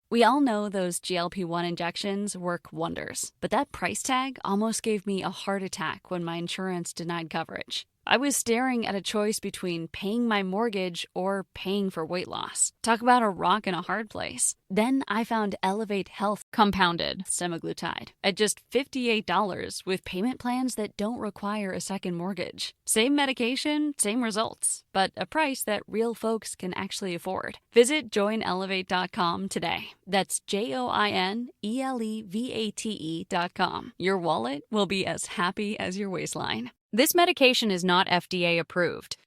We all know those GLP-1 injections work wonders, but that price tag almost gave me a heart attack when my insurance denied coverage. I was staring at a choice between paying my mortgage or paying for weight loss. Talk about a rock in a hard place. Then I found Elevate Health compounded semaglutide at just $58 with payment plans that don't require a second mortgage. Same medication, same results, but a price that real folks can actually afford. Visit joinelevate.com today. That's JOINELEVATE.com. Your wallet will be as happy as your waistline. This medication is not FDA approved.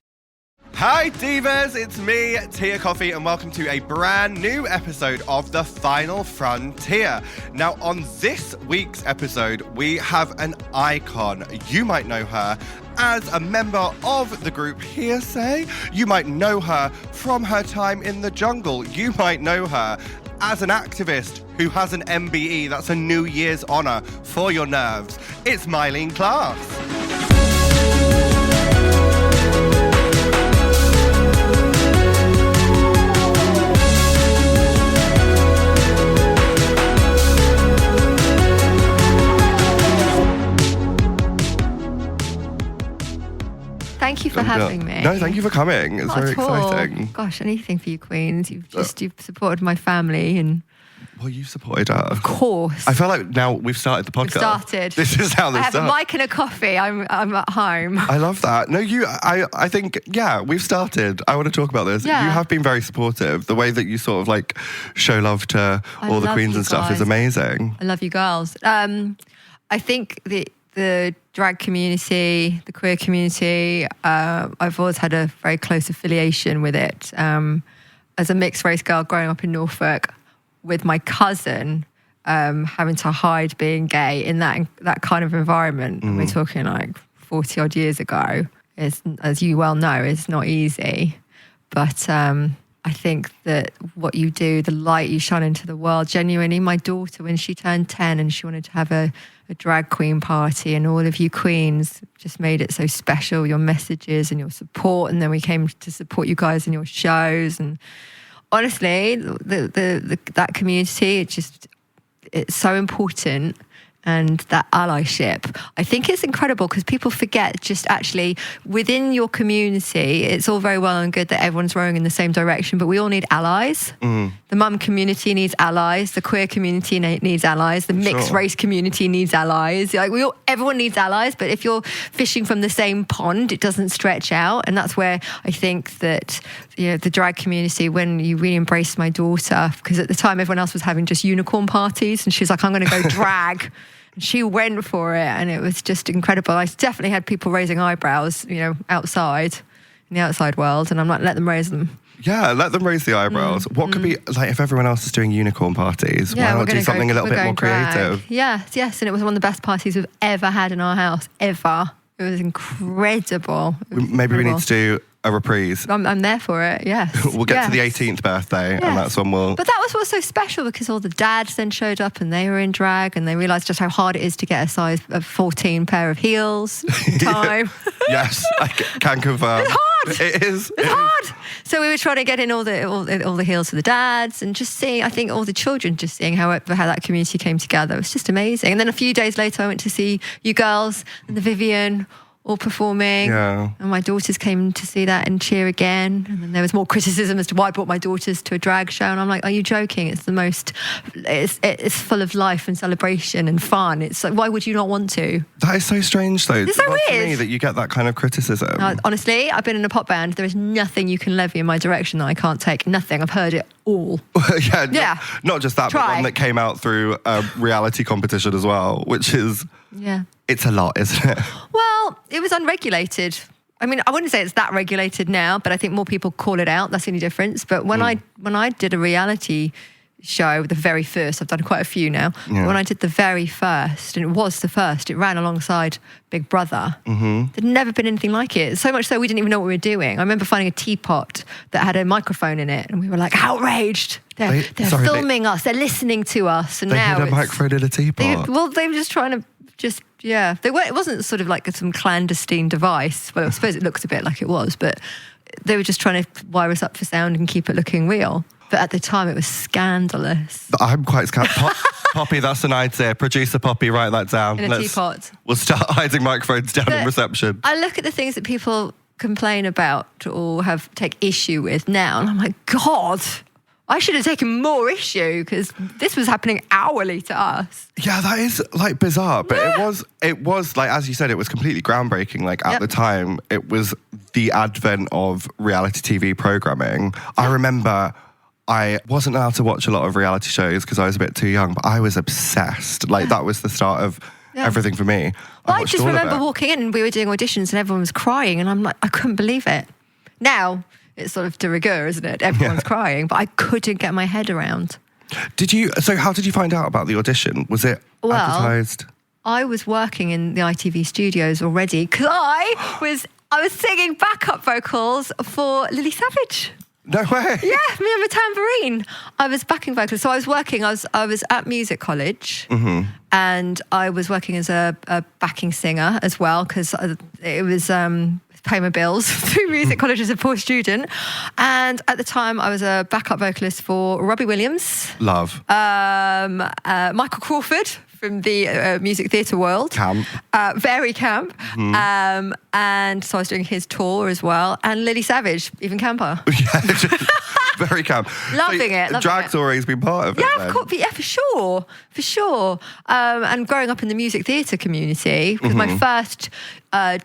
Hi divas, it's me, Tia Kofi, and welcome to a brand new episode of the Final FronTia. Now on this week's episode, we have an icon. You might know her as a member of the group Hearsay. You might know her from her time in the jungle. You might know her as an activist who has an MBE. That's a New Year's honour for your nerves. It's Mylene Klass. Thank you for having me. No, thank you for coming. It's very exciting. Gosh, anything for you queens. You've supported my family and... Well, you supported us. Of course. I feel like now we've started the podcast. We've started. This is how this starts. I have a mic and a coffee. I'm at home. I love that. No, I think, yeah, we've started. I want to talk about this. Yeah. You have been very supportive. The way that you sort of like show love to all the queens and stuff is amazing. I love you girls. I think the drag community, the queer community, I've always had a very close affiliation with it. As a mixed race girl growing up in Norfolk with my cousin, having to hide being gay in that kind of environment, and we're talking like 40 odd years ago, is, as you well know, is not easy. But I think that what you do, the light you shine into the world, genuinely, my daughter, when she turned 10 and she wanted to have a drag queen party, and all of you queens just made it so special, your messages and your support, and then we came to support you guys in your shows. And honestly, that community, it's so important. And that allyship, I think it's incredible because people forget just actually within your community, it's all very well and good that everyone's rowing in the same direction, but we all need allies. The mum community needs allies. The queer community needs allies. The mixed race community needs allies. Like everyone needs allies, but if you're fishing from the same pond, it doesn't stretch out. And that's where I think that, you know, the drag community, when you really embraced my daughter, because at the time everyone else was having just unicorn parties, and she's like, I'm going to go drag. And she went for it, and it was just incredible. I definitely had people raising eyebrows, you know, outside, in the outside world, and I'm like, let them raise them. Yeah, let them raise the eyebrows. What could be, like, if everyone else is doing unicorn parties, why not do something a little bit more creative? Yes, and it was one of the best parties we've ever had in our house, ever. It was incredible. Maybe we need to do a reprise. I'm there for it, yes. We'll get to the 18th birthday, and that's when we'll... But that was what's so special, because all the dads then showed up and they were in drag, and they realised just how hard it is to get a size of 14 pair of heels in time. Yes, I can confirm. It's hard. It is. It's hard. So we were trying to get in all the heels for the dads, and just seeing, I think, all the children, just seeing how that community came together. It was just amazing. And then a few days later, I went to see you girls and the Vivian all performing, and my daughters came to see that and cheer again. And then there was more criticism as to why I brought my daughters to a drag show, and I'm like, are you joking? It's the most, it's full of life and celebration and fun. It's like, why would you not want to? That is so strange, though. It's so weird to me that you get that kind of criticism. Honestly, I've been in a pop band. There is nothing you can levy in my direction that I can't take. Nothing. I've heard it all. Not just that, but one that came out through a reality competition as well, which is... Yeah. It's a lot, isn't it? Well, it was unregulated. I mean, I wouldn't say it's that regulated now, but I think more people call it out. That's the only difference. But when I did a reality show, the very first, I've done quite a few now. But when I did the very first, and it was the first, it ran alongside Big Brother. There'd never been anything like it. So much so we didn't even know what we were doing. I remember finding a teapot that had a microphone in it, and we were like outraged. They're filming us. They're listening to us. And they now had a microphone in a teapot. They were just trying to it wasn't sort of like some clandestine device. Well, I suppose it looks a bit like it was, but they were just trying to wire us up for sound and keep it looking real. But at the time, it was scandalous. I'm quite scared. Poppy, that's an idea. Producer Poppy, write that down. In a teapot. We'll start hiding microphones down in reception. I look at the things that people complain about or take issue with now, and I'm like, God, I should have taken more issue because this was happening hourly to us. Yeah, that is like bizarre, but it was like, as you said, it was completely groundbreaking. Like at the time, it was the advent of reality TV programming. I remember I wasn't allowed to watch a lot of reality shows because I was a bit too young, but I was obsessed. Like that was the start of everything for me. Well, I just remember walking in and we were doing auditions and everyone was crying and I'm like, I couldn't believe it. Now it's sort of de rigueur, isn't it? Everyone's crying, but I couldn't get my head around. So how did you find out about the audition? Was it advertised? I was working in the ITV studios already because I was singing backup vocals for Lily Savage. No way. Yeah, me and the tambourine. I was backing vocalist. So I was working, I was at music college and I was working as a backing singer as well because it was pay my bills through music college as a poor student. And at the time I was a backup vocalist for Robbie Williams. Love. Michael Crawford from the music theatre world. Camp. Very camp. And so I was doing his tour as well. And Lily Savage, even camper. Yeah, very camp. Loving it. Drag's always been part of it. Yeah, of course. Yeah, for sure. And growing up in the music theatre community, because my first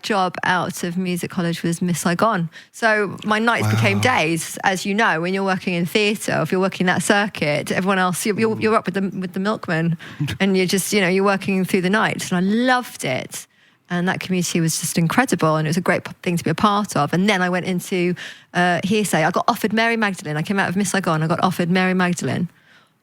job out of music college was Miss Saigon. So my nights became days, as you know, when you're working in theatre, if you're working that circuit, everyone else, you're up with the milkman and you're just, you're working through the night. And I loved it. And that community was just incredible and it was a great thing to be a part of. And then I went into Hearsay. I got offered Mary Magdalene. I came out of Miss Saigon. I got offered Mary Magdalene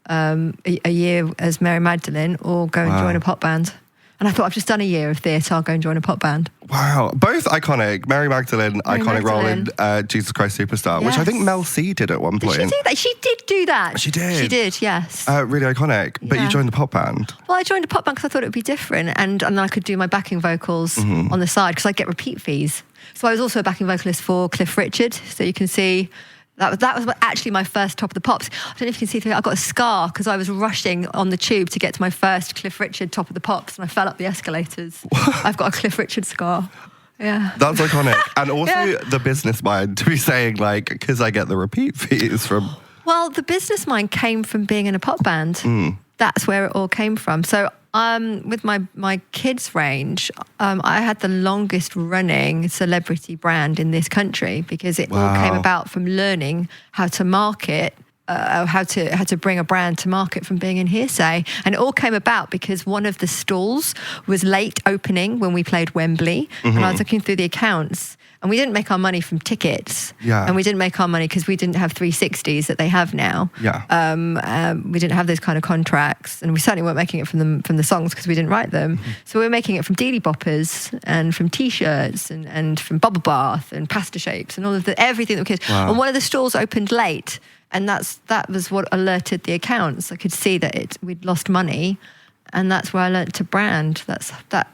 a year as Mary Magdalene or go and join a pop band. And I thought, I've just done a year of theatre, I'll go and join a pop band. Wow. Both iconic. Mary Magdalene, iconic role in Jesus Christ Superstar, which I think Mel C did at one point. Did she do that? She did do that. She did? She did, yes. Really iconic. But you joined the pop band. Well, I joined a pop band because I thought it would be different and then I could do my backing vocals on the side because I get repeat fees. So I was also a backing vocalist for Cliff Richard. So you can see... That was actually my first Top of the Pops. I don't know if you can see through it. I got a scar because I was rushing on the tube to get to my first Cliff Richard Top of the Pops and I fell up the escalators. I've got a Cliff Richard scar. Yeah. That's iconic. And also the business mind to be saying because I get the repeat fees from... Well, the business mind came from being in a pop band. That's where it all came from. So with my kids range, I had the longest running celebrity brand in this country because it all came about from learning how to market, how to bring a brand to market from being in Hearsay. And it all came about because one of the stalls was late opening when we played Wembley. And I was looking through the accounts. And we didn't make our money from tickets. Yeah. And we didn't make our money because we didn't have 360s that they have now. Yeah. We didn't have those kind of contracts. And we certainly weren't making it from the songs because we didn't write them. So we were making it from Dealey Boppers and from T-shirts and from bubble bath and pasta shapes and all of everything that we could. And one of the stalls opened late. And that was what alerted the accounts. I could see that we'd lost money. And that's where I learnt to brand. That's that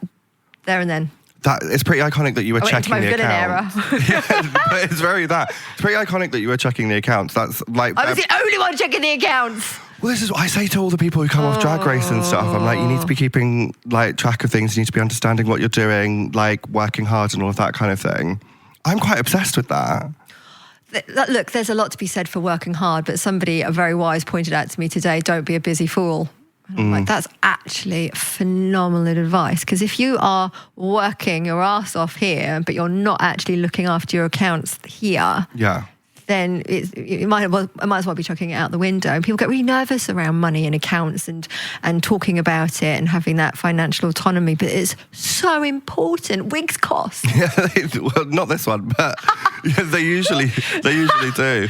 there and then. It's pretty iconic that you were checking the accounts. Era. But it's very that. It's pretty iconic that you were checking the accounts. That's like... I was the only one checking the accounts. Well, this is what I say to all the people who come off Drag Race and stuff. I'm like, you need to be keeping track of things. You need to be understanding what you're doing, working hard and all of that kind of thing. I'm quite obsessed with that. Look, there's a lot to be said for working hard, but somebody very wise pointed out to me today, don't be a busy fool. I'm like, that's actually phenomenal advice because if you are working your ass off here, but you're not actually looking after your accounts here, then it might as well be chucking it out the window. And people get really nervous around money and accounts and talking about it and having that financial autonomy. But it's so important. Wigs cost. Yeah, well, not this one, but they usually do.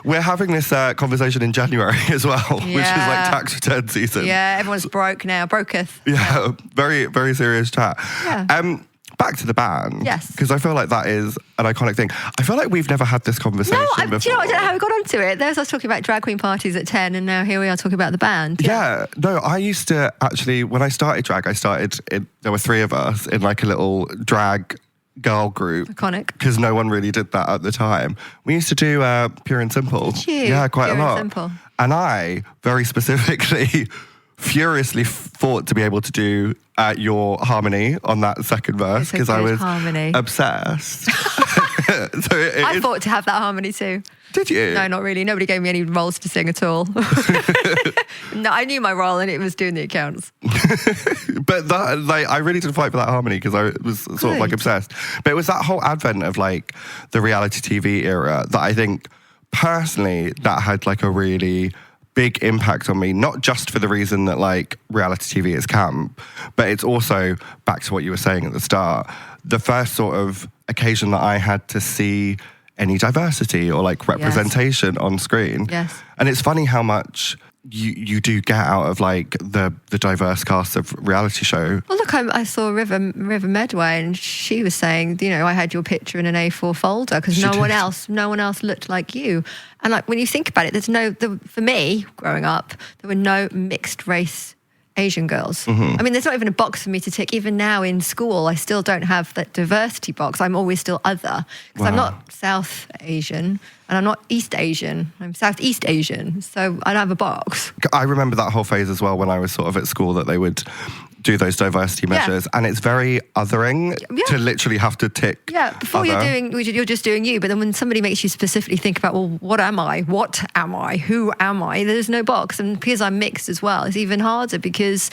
We're having this conversation in January as well, which is tax return season. Yeah, everyone's broke now. Broketh. Yeah, very, very serious chat. Yeah. Back to the band. Yes. Because I feel like that is an iconic thing. I feel like we've never had this conversation before. Do you know, I don't know how we got onto it. There's us talking about drag queen parties at 10 and now here we are talking about the band. Yeah. No, I used to actually, when I started drag, there were three of us in a little drag girl group. Iconic. Because no one really did that at the time. We used to do Pure and Simple. Did you? Yeah, quite Pure a lot. and Simple. And I, very specifically, furiously fought to be able to do your harmony on that second verse because I was obsessed. I fought to have that harmony too. Did you? No, not really. Nobody gave me any roles to sing at all. No, I knew my role and it was doing the accounts. But that, like, I really did fight for that harmony because I was sort of like obsessed. But it was that whole advent of like the reality TV era that I think personally that had like a really big impact on me, not just for the reason that like reality TV is camp, but it's also back to what you were saying at the start. The first sort of occasion that I had to see any diversity or like representation on screen. Yes. And it's funny how much you do get out of like the diverse cast of reality show. Well, look, I saw River Medway, and she was saying, you know, I had your picture in an A4 folder because no one else looked like you. And like when you think about it, for me growing up, there were no mixed race Asian girls. Mm-hmm. I mean, there's not even a box for me to tick. Even now in school, I still don't have that diversity box. I'm always still other because I'm not South Asian and I'm not East Asian. I'm Southeast Asian. So I don't have a box. I remember that whole phase as well when I was sort of at school that they would do those diversity measures, and it's very othering to literally have to tick. Yeah, before you're just doing you, but then when somebody makes you specifically think about, well, what am I? What am I? Who am I? There's no box. And because I'm mixed as well, it's even harder because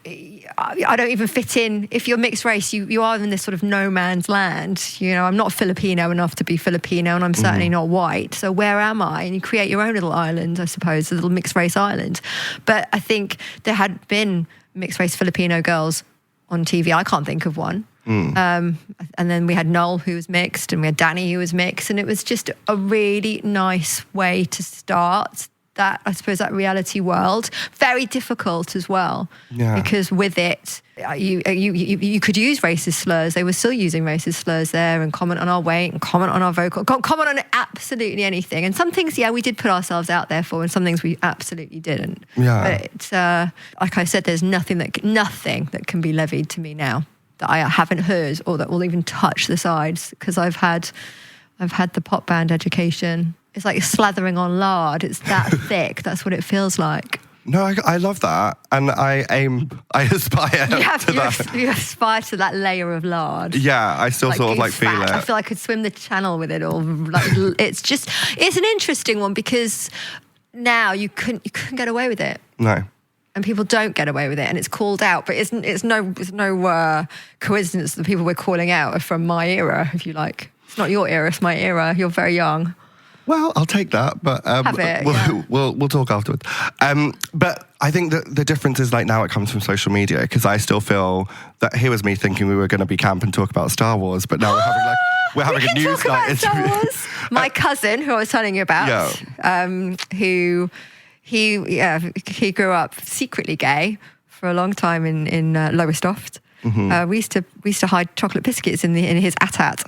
I don't even fit in. If you're mixed race, you are in this sort of no man's land. You know, I'm not Filipino enough to be Filipino, and I'm certainly not white. So where am I? And you create your own little island, I suppose, a little mixed race island. But I think there had been mixed race Filipino girls on TV. I can't think of one. And then we had Noel, who was mixed, and we had Danny, who was mixed. And it was just a really nice way to start that, I suppose, that reality world. Very difficult as well, because with it, you could use racist slurs. They were still using racist slurs there, and comment on our weight, and comment on our vocal, comment on absolutely anything. And some things, we did put ourselves out there for, and some things we absolutely didn't. But it's like I said, there's nothing that can be levied to me now that I haven't heard or that will even touch the sides, because I've had the pop band education. It's like slathering on lard. It's that thick. That's what it feels like. No, I love that. And I aspire to that. You aspire to that layer of lard. Yeah, I still like sort of like feel it. I feel I could swim the channel with it all. Like, it's an interesting one because now you couldn't get away with it. No. And people don't get away with it, and it's called out. But it's no coincidence that the people we're calling out are from my era, if you like. It's not your era, it's my era. You're very young. Well, I'll take that, but we'll talk afterwards. But I think that the difference is like now it comes from social media, because I still feel that here was me thinking we were going to be camp and talk about Star Wars, but now we're having a news night. Star Wars. My cousin, who I was telling you about, he grew up secretly gay for a long time in Lowestoft. Mm-hmm. We used to hide chocolate biscuits in his AT-AT.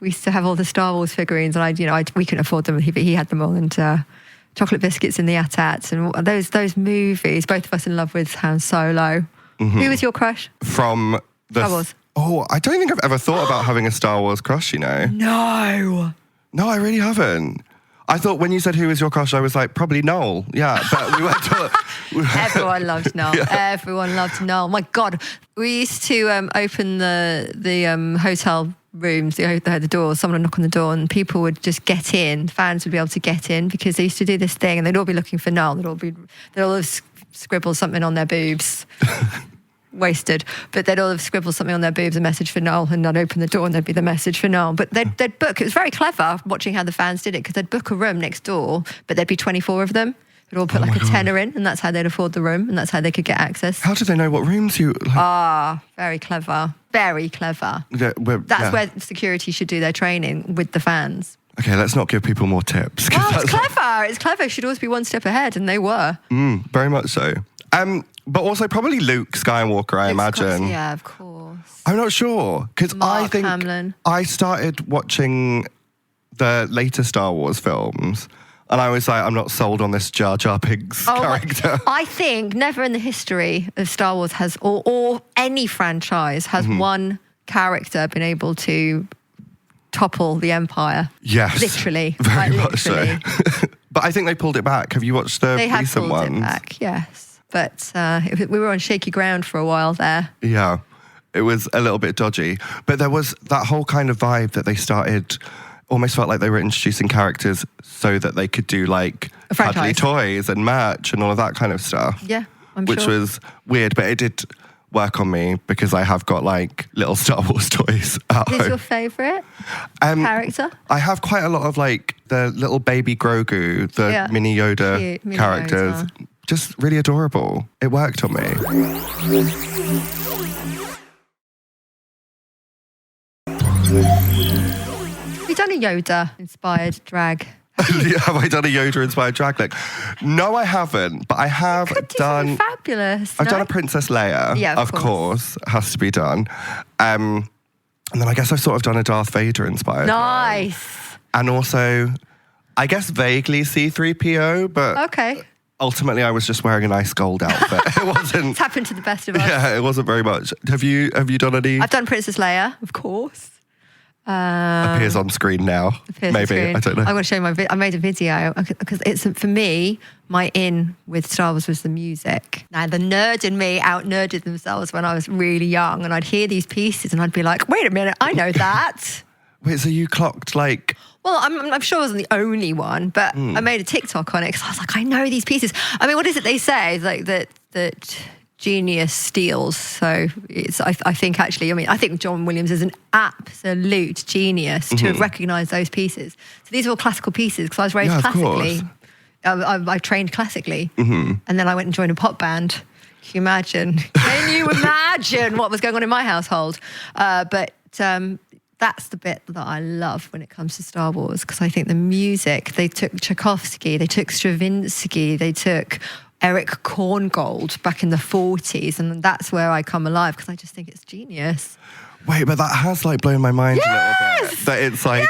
We used to have all the Star Wars figurines, and we couldn't afford them, but he had them all. And chocolate biscuits in the AT-ATs, and those movies. Both of us in love with Han Solo. Mm-hmm. Who was your crush from the Star Wars? Oh, I don't think I've ever thought about having a Star Wars crush. You know? No, I really haven't. I thought when you said who was your crush, I was like, probably Noel. Yeah, but we went to... Everyone loved Noel. Yeah. Everyone loved Noel. My God. We used to open the hotel rooms, the doors, someone would knock on the door and people would just get in. Fans would be able to get in because they used to do this thing and they'd all be looking for Noel. They'd all have scribbled something on their boobs. Wasted, but they'd all have scribbled something on their boobs, a message for Noel, and I'd open the door and there'd be the message for Noel. But they'd book, it was very clever watching how the fans did it, because they'd book a room next door, but there'd be 24 of them. They'd all put like a tenner in, and that's how they'd afford the room, and that's how they could get access. How did they know what rooms you... Very clever. Very clever. Yeah, that's where security should do their training with the fans. Okay, let's not give people more tips. Oh, it's clever. It's clever. It should always be one step ahead, and they were. Very much so. But also probably Luke Skywalker, I imagine. Yeah, of course. I'm not sure, because I think Hamlin. I started watching the later Star Wars films, and I was like, I'm not sold on this Jar Jar Binks character. I think never in the history of Star Wars has, or any franchise, has one character been able to topple the empire. Yes. Literally. Very much so. But I think they pulled it back. Have you watched the recent ones? They have pulled it back, yes. But we were on shaky ground for a while there. Yeah. It was a little bit dodgy. But there was that whole kind of vibe that they started, almost felt like they were introducing characters so that they could do like cuddly toys and merch and all of that kind of stuff. Yeah, I'm sure. Which was weird, but it did work on me because I have got like little Star Wars toys at home. Who's your favourite character? I have quite a lot of like the little baby Grogu, the mini Yoda characters. Yoda. Just really adorable. It worked on me. Have you done a Yoda-inspired drag? Have I done a Yoda-inspired drag look? No, I haven't, but I have done... fabulous. I've done a Princess Leia, of course. Has to be done. And then I guess I've sort of done a Darth Vader-inspired Nice. one. And also, I guess vaguely C-3PO, but... Okay. Ultimately, I was just wearing a nice gold outfit. It wasn't... It's happened to the best of us. Yeah, it wasn't very much. Have you done any? I've done Princess Leia, of course. Appears on screen now. Maybe, I don't know. I'm going to show you I made a video because it's, for me, my in with Star Wars was the music. Now, the nerd in me out-nerded themselves when I was really young, and I'd hear these pieces and I'd be like, wait a minute, I know that. Wait, so you clocked like... Well, I'm sure I wasn't the only one, but I made a TikTok on it because I was like, I know these pieces. I mean, what is it they say? Like that genius steals. So it's, I think actually, I think John Williams is an absolute genius to have recognised those pieces. So these are all classical pieces because I was raised classically. I trained classically. And then I went and joined a pop band. Can you imagine? Can you imagine what was going on in my household? But that's the bit that I love when it comes to Star Wars, because I think the music, they took Tchaikovsky, they took Stravinsky, they took Eric Korngold back in the 40s, and that's where I come alive, because I just think it's genius. Wait, but that has like blown my mind a little bit. That it's like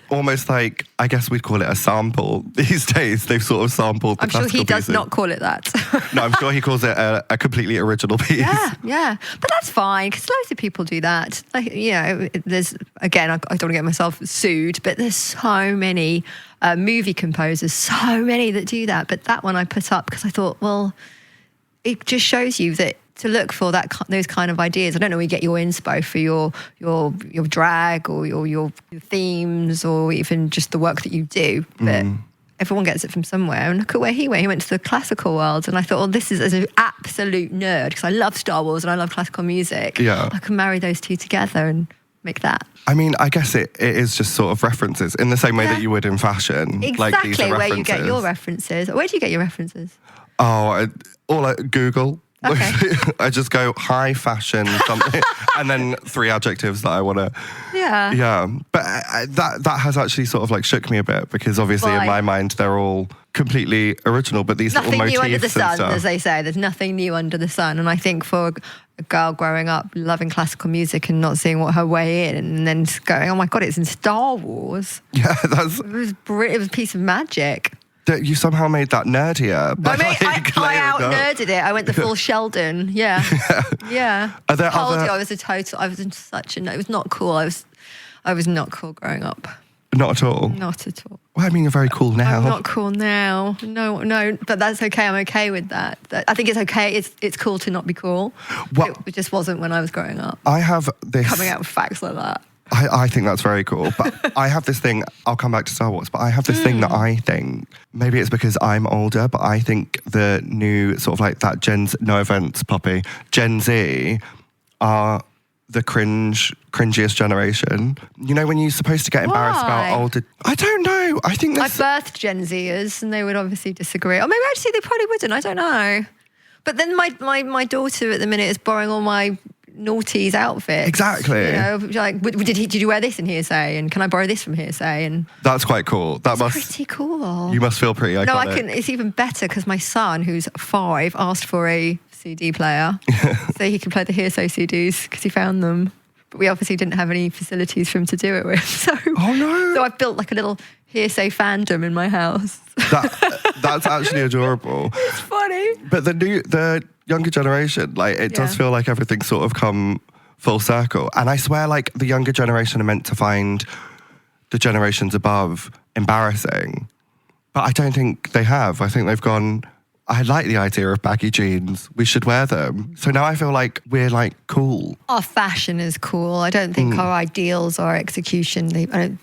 almost like, I guess we'd call it a sample these days. They've sort of sampled the classical I'm sure he does pieces. not call it that. No, I'm sure he calls it a completely original piece. Yeah. But that's fine, because loads of people do that. Like, there's, again, I don't want to get myself sued, but there's so many movie composers, so many that do that. But that one I put up because I thought, well, it just shows you that to look for those kind of ideas. I don't know where you get your inspo for your drag or your themes or even just the work that you do, but everyone gets it from somewhere. And look at where he went. He went to the classical world, and I thought, well, this is as an absolute nerd, because I love Star Wars and I love classical music. Yeah. I can marry those two together and make that. I mean, I guess it is just sort of references in the same way that you would in fashion. Exactly, like these are where you get your references. Where do you get your references? Oh, Google. Okay. I just go high fashion something, and then 3 adjectives that I want to. Yeah. But that has actually sort of like shook me a bit, because obviously in my mind they're all completely original, but these little motifs nothing new under the sun, stuff. as they say. There's nothing new under the sun, and I think for a girl growing up loving classical music and not seeing what her way in, and then going, oh my God, it's in Star Wars. Yeah, it was a piece of magic. That you somehow made that nerdier. I out-nerded it. I went the full Sheldon. Yeah. Are there other... I was in such a... It was not cool. I was not cool growing up. Not at all? Not at all. Well, I mean, you're very cool now. I'm not cool now. No, but that's okay. I'm okay with that. I think it's okay. It's cool to not be cool. It just wasn't when I was growing up. I have this... Coming out with facts like that. I think that's very cool. But I have this thing, I'll come back to Star Wars, but I have this thing that I think, maybe it's because I'm older, but I think the new sort of like that no offense, Poppy, Gen Z are the cringiest generation. You know, when you're supposed to get embarrassed about older... I don't know. I think I birthed Gen Zers, and they would obviously disagree. Or maybe actually they probably wouldn't. I don't know. But then my daughter at the minute is borrowing all my naughty's outfits. Exactly. You know, like, did you wear this in Hearsay? And can I borrow this from Hearsay? And that's quite cool. That's pretty cool. You must feel pretty iconic. No, it's even better because my son, who's 5, asked for a CD player so he can play the Hearsay CDs because he found them. But we obviously didn't have any facilities for him to do it with. So, so I've built like a little Hearsay fandom in my house. That's actually adorable. It's funny. But the younger generation, like it does feel like everything's sort of come full circle. And I swear, like, the younger generation are meant to find the generations above embarrassing. But I don't think they have. I think they've gone, I like the idea of baggy jeans. We should wear them. So now I feel like we're, like, cool. Our fashion is cool. I don't think our ideals or our execution,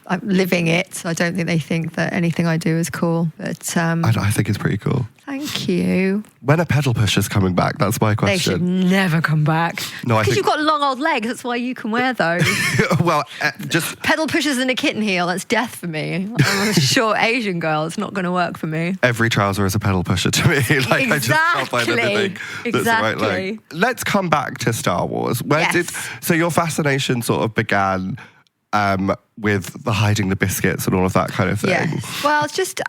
I'm living it, so I don't think they think that anything I do is cool. But I think it's pretty cool. Thank you. When are pedal pushers coming back? That's my question. They should never come back. No, I because think... you've got long old legs. That's why you can wear those. Well, just... Pedal pushers and a kitten heel, that's death for me. I'm a short Asian girl. It's not going to work for me. Every trouser is a pedal pusher to me. Like, exactly. I just can't find anything that's the right leg. Let's come back to Star Wars. So your fascination sort of began with the hiding the biscuits and all of that kind of thing. Yes. Well, it's just...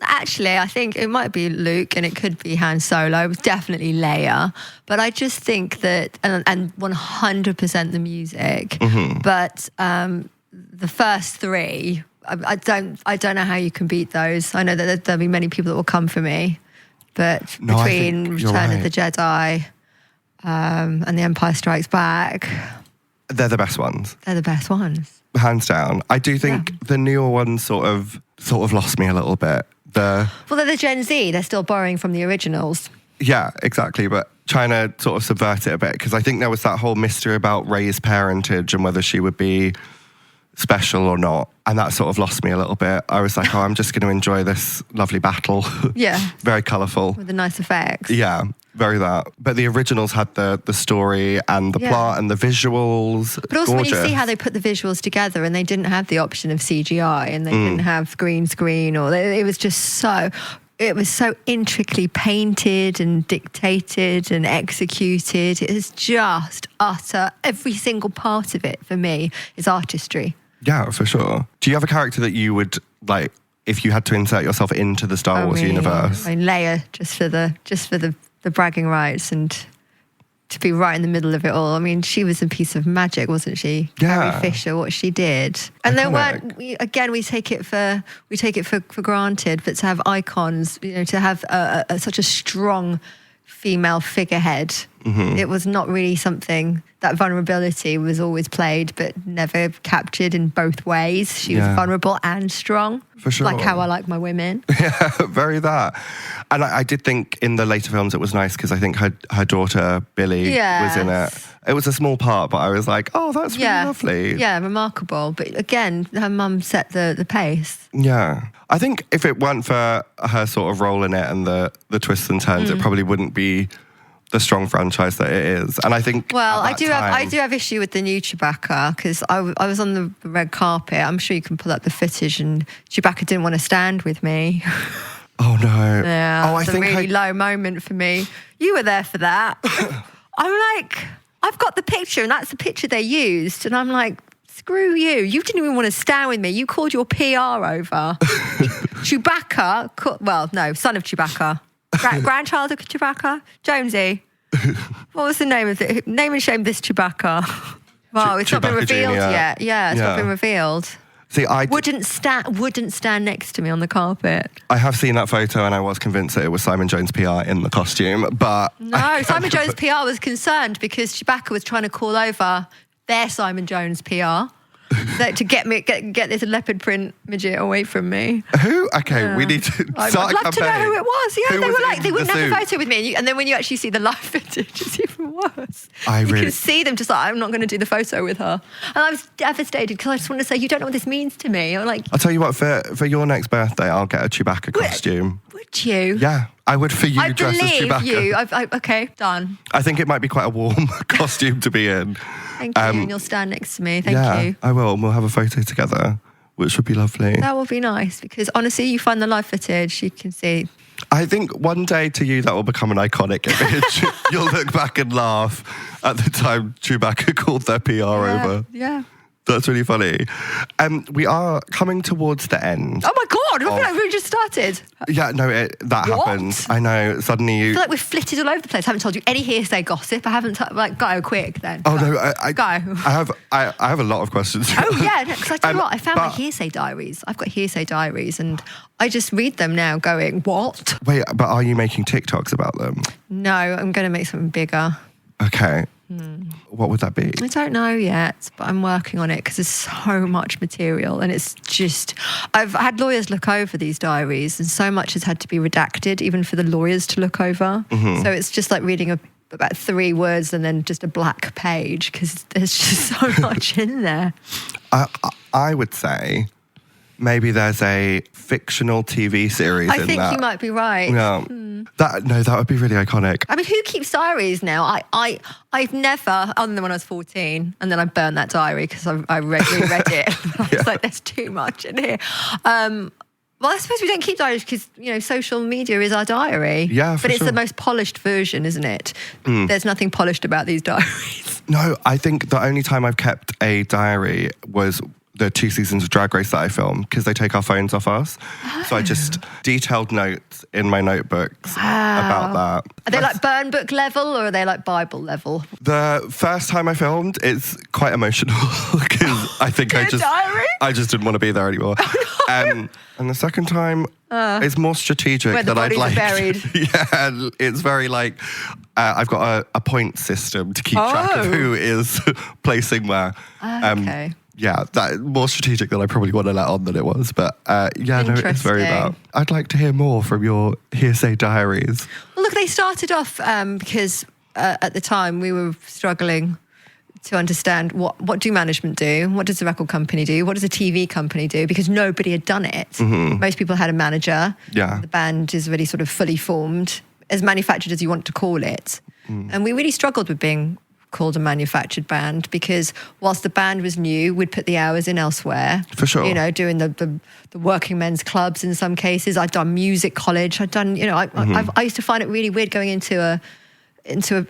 Actually, I think it might be Luke and it could be Han Solo. It was definitely Leia. But I just think that, and 100% the music, but the first three, I don't know how you can beat those. I know that there'll be many people that will come for me. But between Return of the Jedi and The Empire Strikes Back... They're the best ones. They're the best ones. Hands down. I do think the newer ones sort of lost me a little bit. Well, they're the Gen Z. They're still borrowing from the originals. Yeah, exactly. But trying to sort of subvert it a bit, because I think there was that whole mystery about Rey's parentage and whether she would be special or not. And that sort of lost me a little bit. I was like, I'm just going to enjoy this lovely battle. Yeah. Very colourful. With the nice effects. Yeah, very that. But the originals had the story and the plot and the visuals. But also gorgeous. When you see how they put the visuals together, and they didn't have the option of CGI and they didn't have green screen, or it was just so... It was so intricately painted and dictated and executed. It is just utter... Every single part of it, for me, is artistry. Yeah, for sure. Do you have a character that you would, like, if you had to insert yourself into the Star Wars universe? I mean, Leia, just for the bragging rights and to be right in the middle of it all. I mean, she was a piece of magic, wasn't she? Yeah. Carrie Fisher, what she did. And there weren't, we take it for granted, but to have icons, to have such a strong female figurehead, it was not really something. That vulnerability was always played, but never captured in both ways. She was vulnerable and strong. For sure. Like how I like my women. Yeah, very that. And I did think in the later films it was nice because I think her daughter, Billy, was in it. It was a small part, but I was like, oh, that's really lovely. Yeah, remarkable. But again, her mum set the pace. Yeah. I think if it weren't for her sort of role in it and the twists and turns, it probably wouldn't be the strong franchise that it is. And I think I do have issue with the new Chewbacca, because I was on the red carpet. I'm sure you can pull up the footage, and Chewbacca didn't want to stand with me. Oh no. Yeah. Oh, it's a really low moment for me. You were there for that. I'm like, I've got the picture, and that's the picture they used, and I'm like, screw you. You didn't even want to stand with me. You called your PR over. Chewbacca, son of Chewbacca. Grandchild of Chewbacca? Jonesy. What was the name of it? Name and shame this Chewbacca. Well, it's not been revealed yet. Yeah, it's not been revealed. See, I wouldn't stand next to me on the carpet. I have seen that photo and I was convinced that it was Simon Jones PR in the costume, but... No, Simon Jones PR was concerned because Chewbacca was trying to call over their Simon Jones PR. To get this leopard print midget away from me. Who? Okay, we need to start I'd love a campaign. to know who it was. Yeah, they wouldn't have suit? a photo with me. And then when you actually see the live footage, it's even worse. You can see them just like, I'm not going to do the photo with her. And I was devastated because I just want to say, you don't know what this means to me. I'm like, I'll tell you what, for your next birthday, I'll get a Chewbacca costume. Would you? Yeah, I would for you dressed as Chewbacca. I believe you. Okay, done. I think it might be quite a warm costume to be in. Thank you, and you'll stand next to me. Thank you. I will, and we'll have a photo together, which would be lovely. That would be nice, because honestly, you find the live footage, you can see. I think one day to you that will become an iconic image. You'll look back and laugh at the time Chewbacca called their PR over. Yeah. That's really funny. We are coming towards the end. Oh my God, I feel like we just started. Yeah, no, that happened. I know, suddenly you... I feel like we've flitted all over the place. I haven't told you any hearsay gossip. I haven't, go quick then. Oh go. No, go. I have a lot of questions. Oh yeah, because I tell you what, I found my hearsay diaries. I've got hearsay diaries and I just read them now going, what? Wait, but are you making TikToks about them? No, I'm going to make something bigger. Okay. What would that be? I don't know yet, but I'm working on it because there's so much material, and it's just, I've had lawyers look over these diaries, and so much has had to be redacted, even for the lawyers to look over. So it's just like reading about 3 words and then just a black page, because there's just so much in there. I would say maybe there's a fictional TV series in that. I think you might be right. Yeah. That would be really iconic. I mean, who keeps diaries now? I've never, other than when I was 14, and then I burned that diary because I reread it. I was like, there's too much in here. Well, I suppose we don't keep diaries because, social media is our diary. Yeah, But it's sure. the most polished version, isn't it? There's nothing polished about these diaries. No, I think the only time I've kept a diary was the 2 seasons of Drag Race that I filmed, because they take our phones off us. So I just detailed notes in my notebooks about that. Are they like burn book level, or are they like Bible level? The first time I filmed, it's quite emotional because I think I just didn't want to be there anymore. And the second time, it's more strategic. Where the that bodies I'd are like. buried. Yeah, it's very like I've got a point system to keep track of who is placing where. Okay. Yeah, that more strategic than I probably want to let on than it was. But no, it's very about. I'd like to hear more from your hearsay diaries. Well, look, they started off because at the time we were struggling to understand what do management do, what does the record company do, what does a TV company do, because nobody had done it. Most people had a manager. Yeah. The band is really sort of fully formed, as manufactured as you want to call it. And we really struggled with being called a manufactured band, because whilst the band was new, we'd put the hours in elsewhere. For sure. Doing the working men's clubs in some cases. I'd done music college. I'd done, I used to find it really weird going into a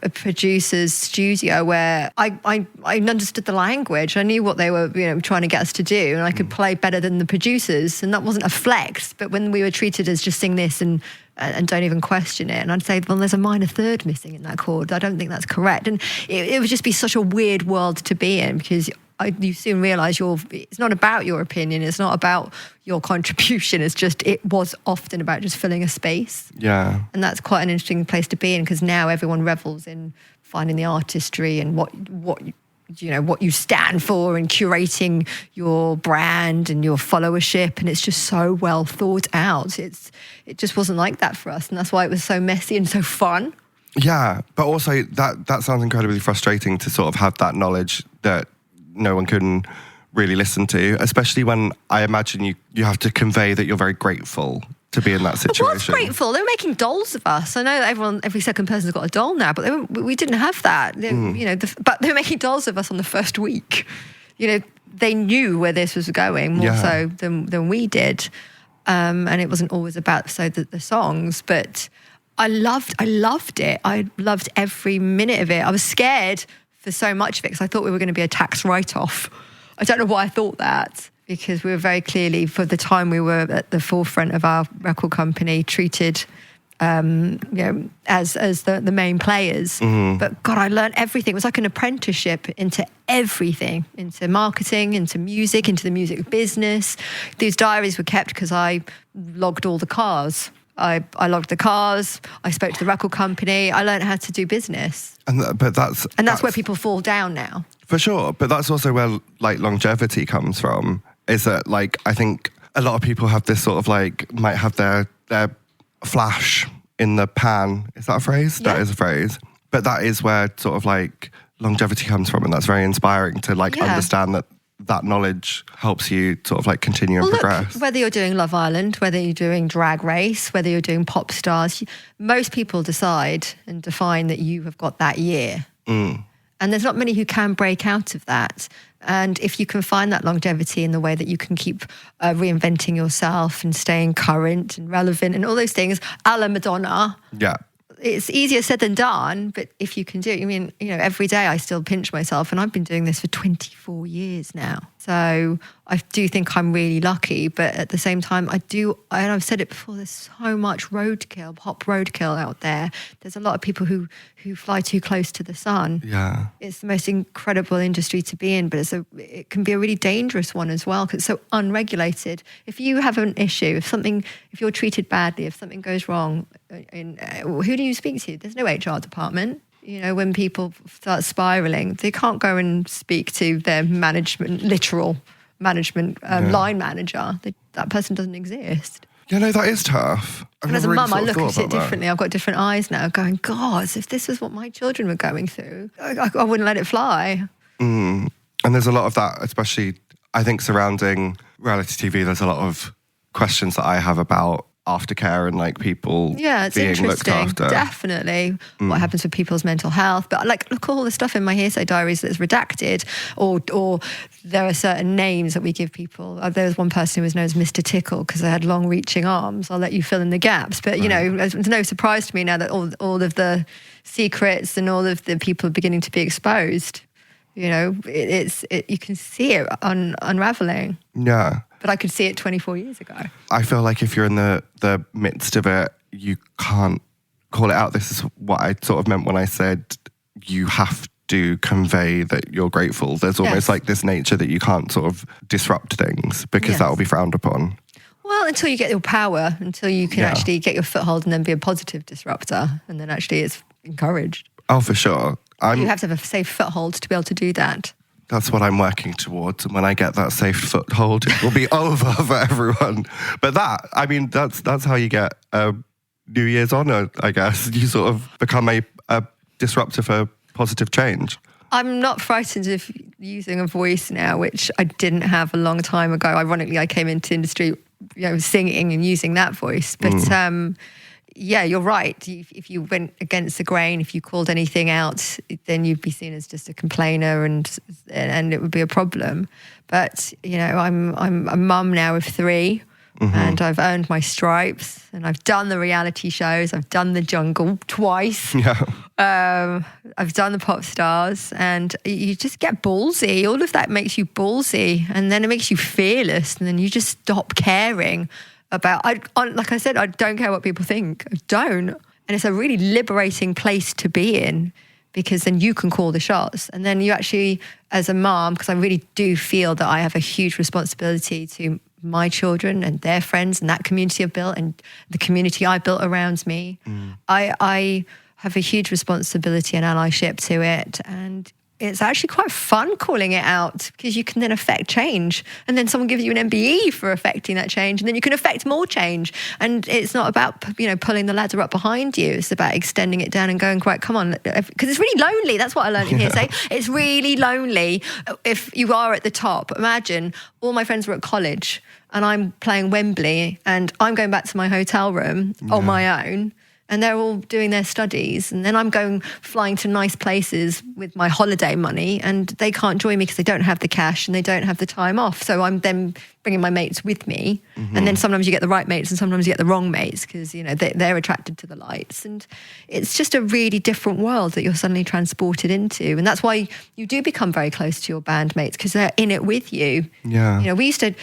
producer's studio where I understood the language. I knew what they were trying to get us to do, and I could play better than the producers, and that wasn't a flex. But when we were treated as just sing this and don't even question it, and I'd say, well, there's a minor third missing in that chord, I don't think that's correct. And it would just be such a weird world to be in, because you soon realise it's not about your opinion, it's not about your contribution, it was often about just filling a space. Yeah. And that's quite an interesting place to be in, because now everyone revels in finding the artistry and what you stand for, and curating your brand and your followership, and it's just so well thought out. It just wasn't like that for us, and that's why it was so messy and so fun. Yeah, but also that sounds incredibly frustrating to sort of have that knowledge that no one can really listen to, especially when I imagine you have to convey that you're very grateful to be in that situation. I was grateful. They were making dolls of us. I know every second person's got a doll now, but we didn't have that. But they were making dolls of us on the first week. They knew where this was going more so than we did, and it wasn't always about the songs, but I loved it. I loved every minute of it. I was scared for so much of it because I thought we were going to be a tax write-off. I don't know why I thought that, because we were very clearly, for the time we were at the forefront of our record company, treated as the main players. But God, I learned everything. It was like an apprenticeship into everything, into marketing, into music, into the music business. These diaries were kept because I logged all the cars. I logged the cars. I spoke to the record company. I learned how to do business. But that's where people fall down now. For sure, but that's also where longevity comes from. Is that I think a lot of people have this sort of might have their flash in the pan. Is that a phrase? Yeah. That is a phrase. But that is where sort of longevity comes from, and that's very inspiring to understand that knowledge helps you sort of continue and progress. Look, whether you're doing Love Island, whether you're doing Drag Race, whether you're doing Popstars, most people decide and define that you have got that year. And there's not many who can break out of that. And if you can find that longevity in the way that you can keep reinventing yourself and staying current and relevant and all those things, a la Madonna. Yeah. It's easier said than done, but if you can do it, every day I still pinch myself, and I've been doing this for 24 years now. So I do think I'm really lucky, but at the same time, and I've said it before, there's so much roadkill, pop roadkill out there. There's a lot of people who fly too close to the sun. Yeah. It's the most incredible industry to be in, but it can be a really dangerous one as well, because it's so unregulated. If you have an issue, if you're treated badly, if something goes wrong, who do you speak to? There's no HR department. You know, when people start spiraling, they can't go and speak to their literal management line manager. That person doesn't exist. Yeah, no, that is tough. And as a mum, I look at it differently. I've got different eyes now, going, God, if this was what my children were going through, I wouldn't let it fly. And there's a lot of that, especially, I think, surrounding reality TV. There's a lot of questions that I have about aftercare and like people it's being interesting. looked after. Definitely. What happens with people's mental health. But like, look, all the stuff in my hearsay diaries that's redacted, or there are certain names that we give people. There was one person who was known as Mr. Tickle because they had long reaching arms. I'll let you fill in the gaps. But, you know, it's no surprise to me now that all of the secrets and all of the people are beginning to be exposed. You know, you can see it unraveling. Yeah. But I could see it 24 years ago. I feel like if you're in the midst of it, you can't call it out. This is what I sort of meant when I said you have to convey that you're grateful. There's almost like this nature that you can't sort of disrupt things because that will be frowned upon. Well, until you get your power, until you can actually get your foothold and then be a positive disruptor. And then actually it's encouraged. Oh, for sure. You have to have a safe foothold to be able to do that. That's what I'm working towards. And when I get that safe foothold, it will be over for everyone. But that's how you get New Year's honour, I guess. You sort of become a disruptor for positive change. I'm not frightened of using a voice now, which I didn't have a long time ago. Ironically, I came into industry, singing and using that voice. But yeah, you're right. If you went against the grain, if you called anything out, then you'd be seen as just a complainer, and it would be a problem. But I'm a mum now of 3, and I've earned my stripes, and I've done the reality shows. I've done the jungle twice. Yeah. I've done the Popstars, and you just get ballsy. All of that makes you ballsy, and then it makes you fearless, and then you just stop caring about, like I said, I don't care what people think. I don't. And it's a really liberating place to be in, because then you can call the shots. And then you actually, as a mom, because I really do feel that I have a huge responsibility to my children and their friends and that community I've built and the community I built around me. I have a huge responsibility and allyship to it. And it's actually quite fun calling it out, because you can then affect change. And then someone gives you an MBE for affecting that change, and then you can affect more change. And it's not about, pulling the ladder up behind you. It's about extending it down and going, right, come on. Because it's really lonely. That's what I learned in hearsay. It's really lonely if you are at the top. Imagine all my friends were at college and I'm playing Wembley and I'm going back to my hotel room on my own. And they're all doing their studies. And then I'm flying to nice places with my holiday money, and they can't join me because they don't have the cash and they don't have the time off. So I'm then bringing my mates with me. And then sometimes you get the right mates and sometimes you get the wrong mates, because, they're attracted to the lights. And it's just a really different world that you're suddenly transported into. And that's why you do become very close to your bandmates, because they're in it with you. Yeah. We used to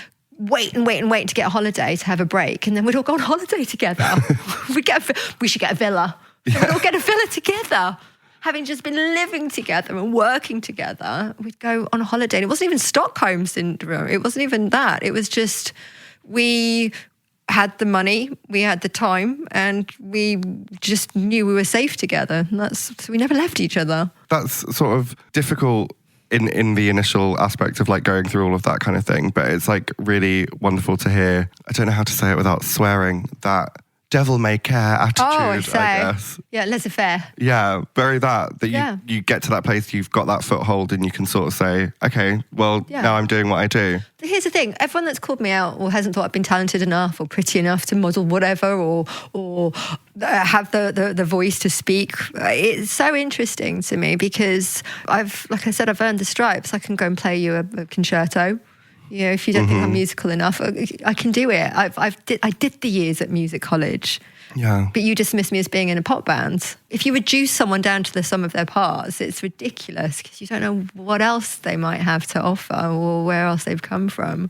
wait to get a holiday, to have a break, and then we'd all go on holiday together. We should get a villa. So we'd all get a villa together. Having just been living together and working together, we'd go on a holiday. And it wasn't even Stockholm syndrome. It wasn't even that. It was just, we had the money, we had the time, and we just knew we were safe together. And so we never left each other. That's sort of difficult in the initial aspect of like going through all of that kind of thing. But it's like really wonderful to hear, I don't know how to say it without swearing, that devil may care attitude, I guess. Yeah, laissez-faire. Yeah, very that you get to that place, you've got that foothold, and you can sort of say, okay, well, now I'm doing what I do. Here's the thing, everyone that's called me out or hasn't thought I've been talented enough or pretty enough to model whatever, or have the voice to speak, it's so interesting to me, because I've earned the stripes. I can go and play you a concerto. If you don't think I'm musical enough, I can do it. I did the years at music college. Yeah. But you dismiss me as being in a pop band. If you reduce someone down to the sum of their parts, it's ridiculous, because you don't know what else they might have to offer or where else they've come from.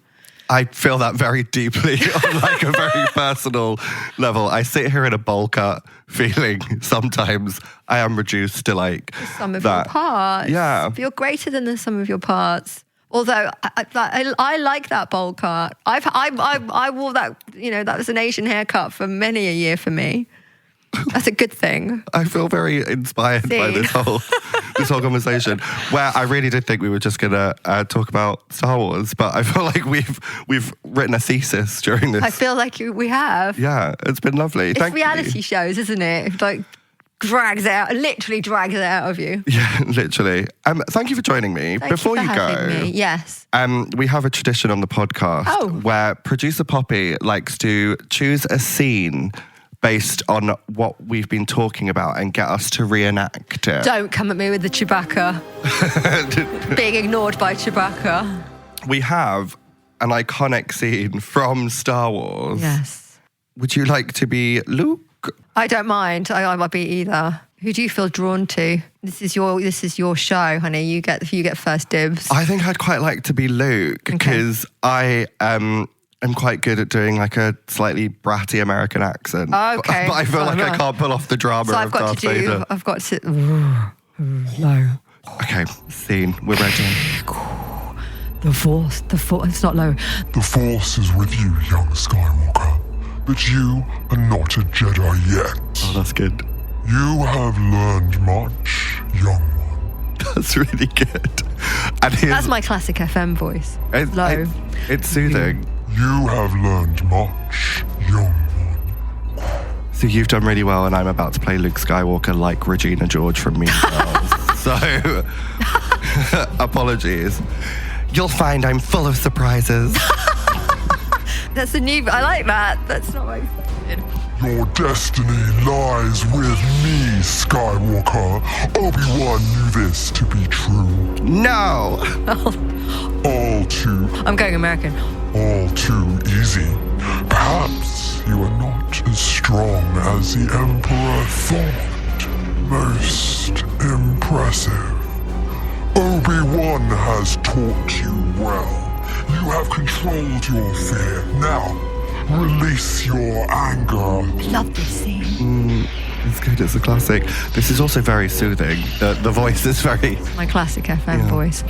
I feel that very deeply on like a very personal level. I sit here in a bowl cut feeling sometimes I am reduced to like the sum of your parts. Yeah. But you're greater than the sum of your parts. Although I like that bowl cut. I wore that, that was an Asian haircut for many a year for me. That's a good thing. I feel very inspired by this whole conversation, where I really did think we were just gonna talk about Star Wars, but I feel like we've written a thesis during this. I feel like we have. Yeah, it's been lovely. It's reality shows, isn't it? It like literally drags it out of you. Yeah, literally. Thank you for joining me. Before you go, me. Yes. We have a tradition on the podcast where producer Poppy likes to choose a scene based on what we've been talking about and get us to reenact it. Don't come at me with the Chewbacca. Being ignored by Chewbacca. We have an iconic scene from Star Wars. Yes. Would you like to be Luke? I don't mind. I might be either. Who do you feel drawn to? This is your show, honey. You get first dibs. I think I'd quite like to be Luke because I I'm quite good at doing like a slightly bratty American accent. Okay. But I feel like I can't pull off the drama of Darth Vader. I've got to... Low. Okay, scene. We're ready. The Force, it's not low. The Force is with you, young Skywalker. But you are not a Jedi yet. Oh, that's good. You have learned much, young one. That's really good. And that's my classic FM voice. It's low. It's soothing. You have learned much, young one. So you've done really well, and I'm about to play Luke Skywalker like Regina George from Mean Girls. So, apologies. You'll find I'm full of surprises. That's a new... I like that. That's not what I expected. Your destiny lies with me, Skywalker. Obi-Wan knew this to be true. No! All too... I'm going American. All too easy. Perhaps you are not as strong as the Emperor thought. Most impressive. Obi-Wan has taught you well. You have controlled your fear. Now, release your anger. I love this scene. It's good. It's a classic. This is also very soothing. The voice is very... It's my classic FM voice.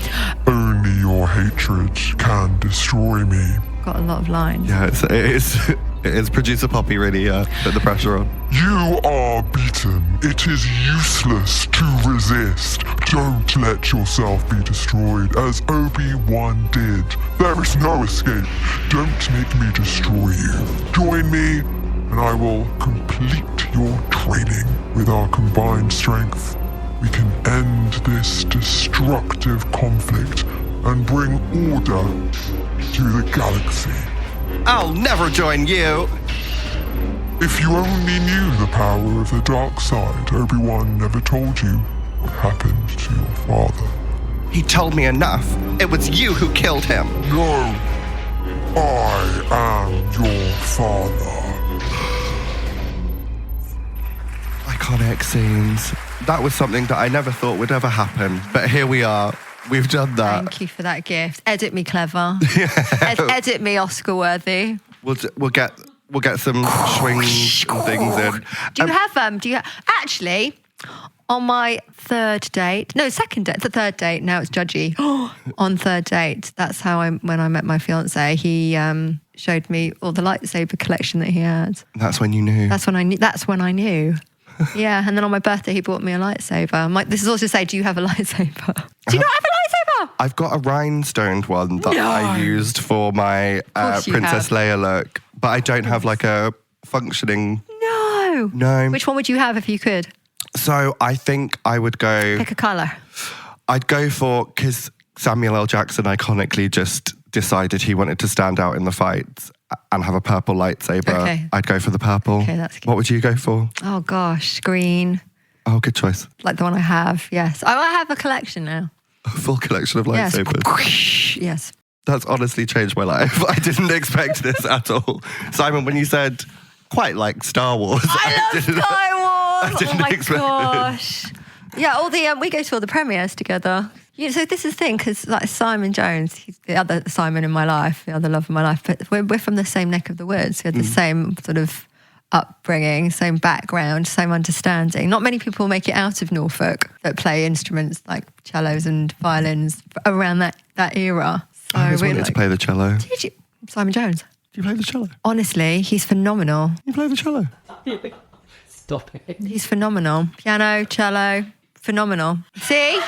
Only your hatred can destroy me. Got a lot of lines. Yeah, it is producer Poppy really put the pressure on. You are beaten. It is useless to resist. Don't let yourself be destroyed as Obi-Wan did. There is no escape. Don't make me destroy you. Join me and I will complete your training. With our combined strength, we can end this destructive conflict and bring order to the galaxy. I'll never join you. If you only knew the power of the dark side, Obi-Wan never told you what happened to your father. He told me enough. It was you who killed him. No, I am your father. Iconic scenes. That was something that I never thought would ever happen, but here we are. We've done that. Thank you for that gift. Edit me clever. Edit me Oscar worthy. We'll get some swings and things in. Do you have actually on my second date, the third date, now it's judgy. On third date, that's how when I met my fiance, he showed me all the lightsaber collection that he had. That's when you knew. That's when I knew. Yeah, and then on my birthday, he bought me a lightsaber. This is also to say, do you have a lightsaber? Do you not have a lightsaber? I've got a rhinestoned one that I used for my Princess Leia look, but I don't have like a functioning... No. Which one would you have if you could? So I think I would go... Pick a colour. I'd go for... Because Samuel L. Jackson iconically just decided he wanted to stand out in the fights and have a purple lightsaber. Okay. I'd go for the purple. Okay, that's good. What would you go for? Oh gosh, green. Oh, good choice. Like the one I have, yes. I have a collection now. A full collection of lightsabers. Yes. That's honestly changed my life. I didn't expect this at all. Simon, when you said quite like Star Wars. I love Star Wars. I didn't expect gosh. Yeah, we go to all the premieres together. So this is the thing, because like Simon Jones, he's the other Simon in my life, the other love of my life, but we're from the same neck of the woods. We had the same sort of upbringing, same background, same understanding. Not many people make it out of Norfolk that play instruments like cellos and violins around that era. So I always wanted to play the cello. Did you? Simon Jones? Do you play the cello? Honestly, he's phenomenal. You play the cello? Stop it. He's phenomenal. Piano, cello, phenomenal. See?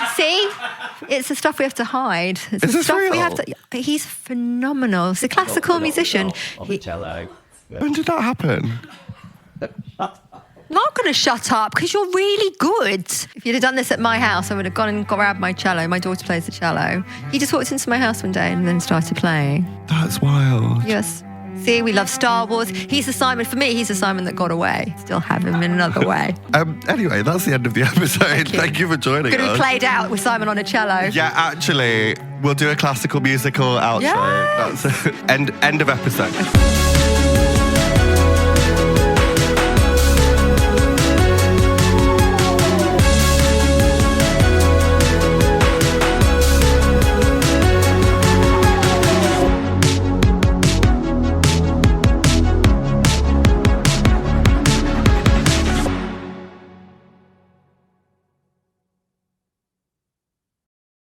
It's the stuff we have to hide. It's Is the this stuff we real? have to. He's phenomenal. He's a classical musician. On the cello. When did that happen? I'm not going to shut up because you're really good. If you'd have done this at my house, I would have gone and grabbed my cello. My daughter plays the cello. He just walked into my house one day and then started playing. That's wild. Yes. See, we love Star Wars. He's the Simon, for me, he's the Simon that got away. Still have him in another way. Anyway, that's the end of the episode. Thank you for joining Going to us. be played out with Simon on a cello. Yeah, actually, we'll do a classical musical outro. Yes. That's end of episode.